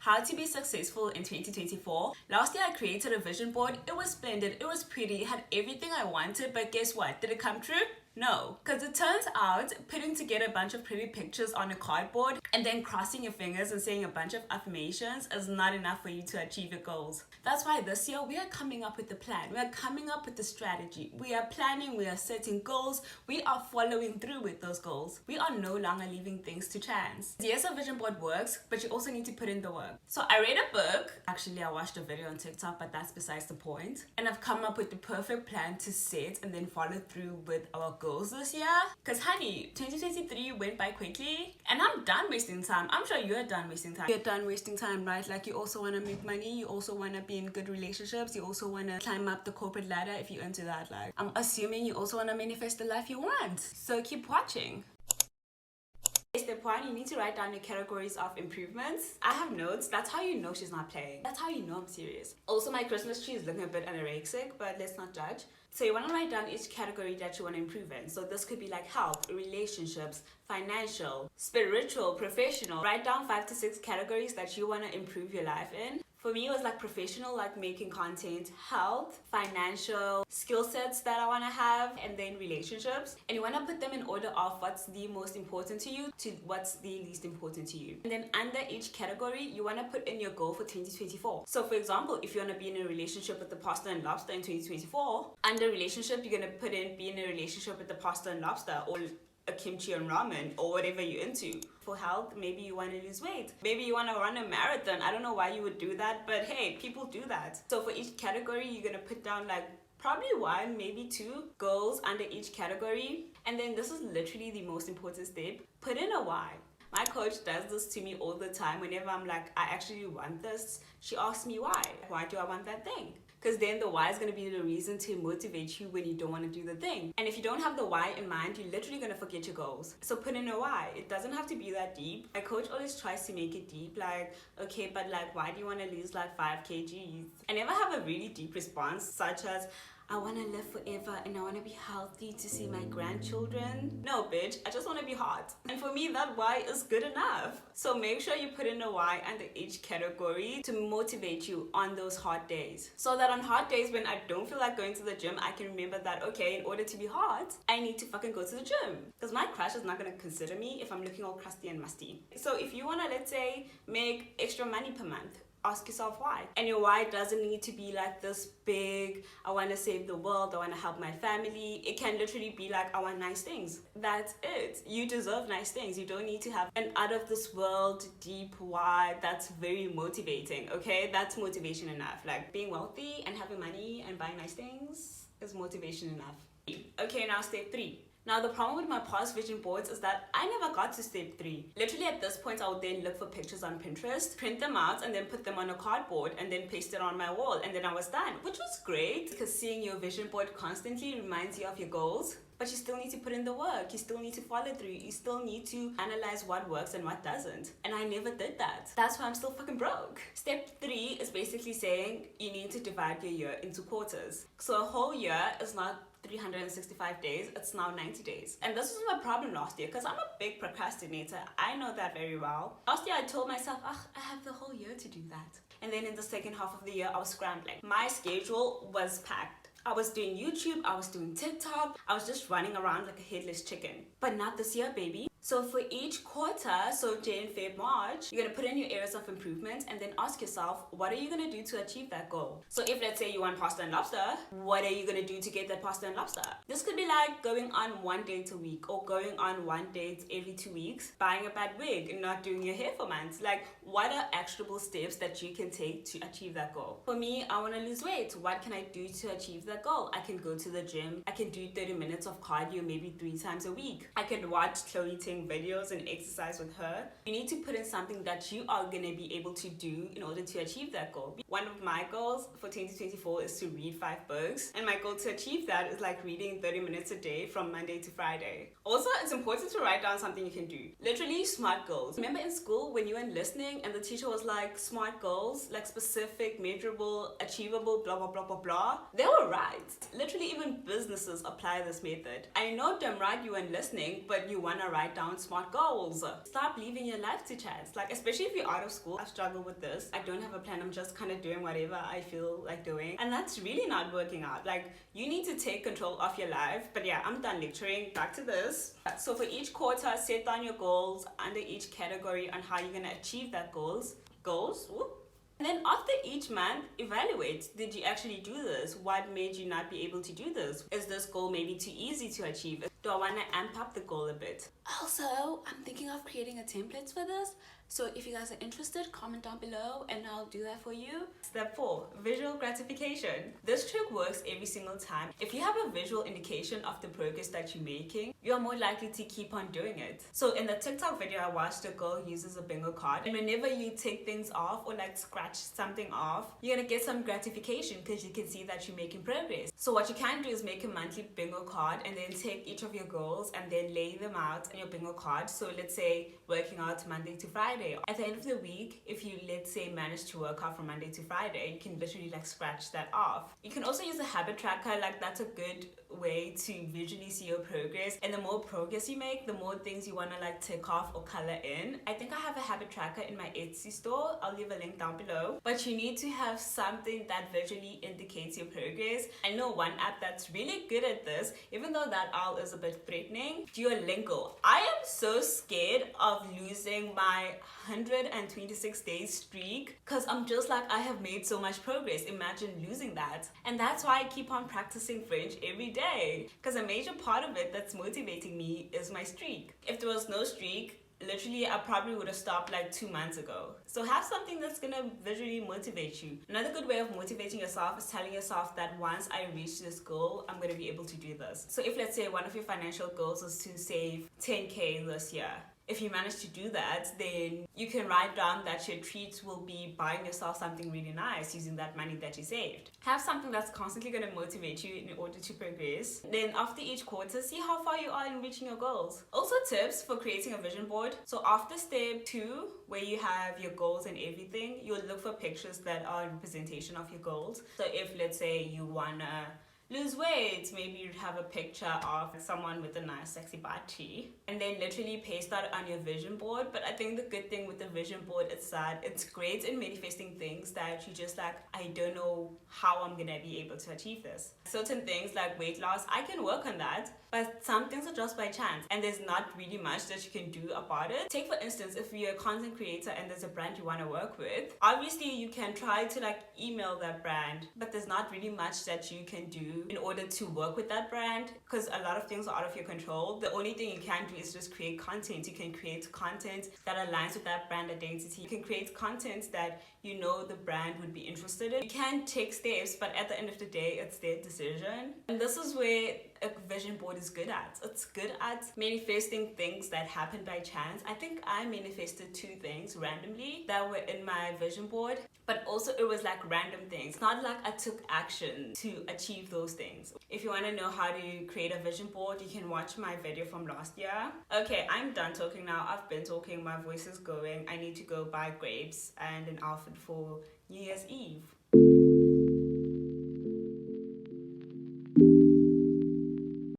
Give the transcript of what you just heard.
How to be successful in 2024. Last year I created a vision board. It was splendid, it was pretty, it had everything I wanted, but guess what? Did it come true? No, because it turns out putting together a bunch of pretty pictures on a cardboard and then crossing your fingers and saying a bunch of affirmations is not enough for you to achieve your goals. That's why this year we are coming up with a plan. We are coming up with a strategy. We are planning, we are setting goals, we are following through with those goals. We are no longer leaving things to chance. Yes, a vision board works, but you also need to put in the work. So I read a book. Actually, I watched a video on TikTok, but that's besides the point. And I've come up with the perfect plan to set and then follow through with our goals this year. Because honey, 2023 went by quickly and I'm done wasting time. I'm sure you're done wasting time. You're done wasting time, right? Like you also want to make money, you also want to be in good relationships, you also want to climb up the corporate ladder if you're into that. Like I'm assuming you also want to manifest the life you want. So keep watching. Step 1, you need to write down your categories of improvements. I have notes. That's how you know she's not playing. That's how you know I'm serious. Also, my Christmas tree is looking a bit anorexic, but let's not judge. So you want to write down each category that you want to improve in. So this could be like health, relationships, financial, spiritual, professional. Write down 5 to 6 categories that you want to improve your life in. For me, it was like professional, like making content, health, financial, skill sets that I want to have, and then relationships. And you want to put them in order of what's the most important to you to what's the least important to you. And then under each category, you want to put in your goal for 2024. So for example, if you want to be in a relationship with the pasta and lobster in 2024, under relationship, you're going to put in be in a relationship with the pasta and lobster, or a kimchi and ramen, or whatever you're into. For health, maybe you want to lose weight, maybe you want to run a marathon. I don't know why you would do that, but hey, people do that. So for each category, you're gonna put down like probably 1, maybe 2 goals under each category. And then this is literally the most important step: put in a why. My coach does this to me all the time. Whenever I'm like, I actually want this, she asks me why. Why do I want that thing? Because then the why is going to be the reason to motivate you when you don't want to do the thing. And if you don't have the why in mind, you're literally going to forget your goals. So put in a why. It doesn't have to be that deep. My coach always tries to make it deep, like, okay, but like, why do you want to lose like 5 kgs? I never have a really deep response, such as, I want to live forever and I want to be healthy to see my grandchildren. No, bitch, I just want to be hot. And for me, that why is good enough. So make sure you put in a why under each category to motivate you on those hot days. So that on hot days when I don't feel like going to the gym, I can remember that, okay, in order to be hot, I need to fucking go to the gym. Because my crush is not going to consider me if I'm looking all crusty and musty. So if you want to, let's say, make extra money per month, ask yourself why. And your why doesn't need to be like this big, I want to save the world, I want to help my family. It can literally be like, I want nice things. That's it. You deserve nice things. You don't need to have an out of this world deep why that's very motivating, okay? That's motivation enough. Like being wealthy and having money and buying nice things is motivation enough. Okay, now step 3. Now, the problem with my past vision boards is that I never got to step 3. Literally at this point, I would then look for pictures on Pinterest, print them out, and then put them on a cardboard and then paste it on my wall. And then I was done, which was great because seeing your vision board constantly reminds you of your goals. But you still need to put in the work. You still need to follow through. You still need to analyze what works and what doesn't. And I never did that. That's why I'm still fucking broke. Step 3 is basically saying you need to divide your year into quarters. So a whole year is not 365 days, it's now 90 days. And this was my problem last year because I'm a big procrastinator. I know that very well. Last year I told myself, I have the whole year to do that. And then in the second half of the year, I was scrambling. My schedule was packed. I was doing YouTube, I was doing TikTok, I was just running around like a headless chicken. But not this year, baby. So for each quarter, so Jan, Feb, March, you're going to put in your areas of improvement and then ask yourself, what are you going to do to achieve that goal? So if let's say you want pasta and lobster, what are you going to do to get that pasta and lobster? This could be like going on 1 date a week or going on 1 date every 2 weeks, buying a bad wig and not doing your hair for months. Like, what are actionable steps that you can take to achieve that goal? For me, I want to lose weight. What can I do to achieve that goal? I can go to the gym. I can do 30 minutes of cardio maybe 3 times a week. I can watch Chloe Ting videos and exercise with her. You need to put in something that you are going to be able to do in order to achieve that goal. One of my goals for 2024 is to read 5 books, and my goal to achieve that is like reading 30 minutes a day from Monday to Friday. Also, it's important to write down something you can do. Literally SMART goals. Remember in school when you were listening and the teacher was like, SMART goals, like specific, measurable, achievable, blah blah blah blah blah. They were right. Literally even businesses apply this method. I know damn right you weren't listening, but you want to write down own smart goals. Stop leaving your life to chance. Like, especially if you're out of school, I struggle with this. I don't have a plan. I'm just kind of doing whatever I feel like doing. And that's really not working out. Like, you need to take control of your life. But yeah, I'm done lecturing. Back to this. So for each quarter, set down your goals under each category on how you're going to achieve that goals. Whoop. And then after each month, evaluate. Did you actually do this? What made you not be able to do this? Is this goal maybe too easy to achieve? Do I want to amp up the goal a bit? Also, I'm thinking of creating a template for this. So if you guys are interested, comment down below and I'll do that for you. Step 4, visual gratification. This trick works every single time. If you have a visual indication of the progress that you're making, you're more likely to keep on doing it. So in the TikTok video I watched, a girl uses a bingo card, and whenever you take things off or like scratch something off, you're gonna get some gratification because you can see that you're making progress. So what you can do is make a monthly bingo card and then take each of your goals and then lay them out on your bingo card. So let's say working out Monday to Friday. At the end of the week, if you, let's say, manage to work out from Monday to Friday, you can literally like scratch that off. You can also use a habit tracker. Like, that's a good way to visually see your progress, and the more progress you make, the more things you want to like tick off or color in. I think I have a habit tracker in my Etsy store. I'll leave a link down below. But you need to have something that visually indicates your progress. I know one app that's really good at this, even though that owl is a bit threatening. Duolingo. I am so scared of losing my 126 days streak because I'm just like, I have made so much progress. Imagine losing that. And that's why I keep on practicing French every day, because a major part of it that's motivating me is my streak. If there was no streak, literally I probably would have stopped like 2 months ago. So have something that's gonna visually motivate you. Another good way of motivating yourself is telling yourself that once I reach this goal, I'm gonna be able to do this. So if, let's say, one of your financial goals is to save 10K this year, if you manage to do that, then you can write down that your treats will be buying yourself something really nice using that money that you saved. Have something that's constantly going to motivate you in order to progress. Then after each quarter, see how far you are in reaching your goals. Also, tips for creating a vision board. So after step 2, where you have your goals and everything, you'll look for pictures that are in representation of your goals. So if, let's say, you want to lose weight, maybe you'd have a picture of someone with a nice sexy body and then literally paste that on your vision board. But I think the good thing with the vision board is that it's great in manifesting things that you just like, I don't know how I'm gonna be able to achieve this. Certain things like weight loss, I can work on that, but some things are just by chance and there's not really much that you can do about it. Take for instance, if you're a content creator and there's a brand you want to work with, obviously you can try to like email that brand, but there's not really much that you can do in order to work with that brand because a lot of things are out of your control. The only thing you can do is just create content. You can create content that aligns with that brand identity. You can create content that you know the brand would be interested in. You can take steps, but at the end of the day, it's their decision. And this is where a vision board is good at. It's good at manifesting things that happen by chance. I think I manifested 2 things randomly that were in my vision board, but also it was like random things. Not like I took action to achieve those things. If you want to know how to create a vision board, you can watch my video from last year. Okay, I'm done talking now. I've been talking, my voice is going. I need to go buy grapes and an outfit for New Year's Eve.